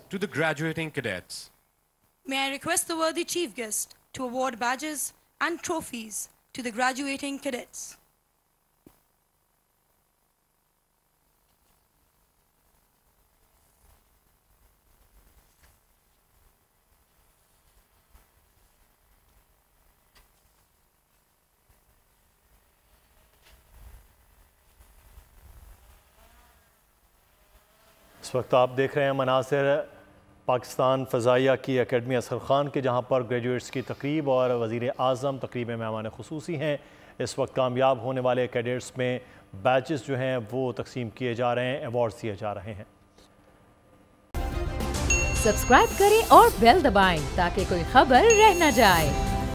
to the graduating cadets. May I request the worthy chief guest to award badges and trophies to the graduating cadets. इस वक्त आप देख रहे हैं मनासिर पाकिस्तान फ़ज़ाइया की अकेडमी असगर ख़ान के, जहाँ पर ग्रेजुएट्स की तकरीब और वज़ीर आज़म तकरीब में मेहमान ख़ुसूसी हैं। इस वक्त कामयाब होने वाले कैडेट्स में बैचेस जो हैं वो तकसीम किए जा रहे हैं, अवार्ड्स दिए जा रहे हैं। सब्सक्राइब करें और बेल दबाएं ताकि कोई खबर रह न जाए।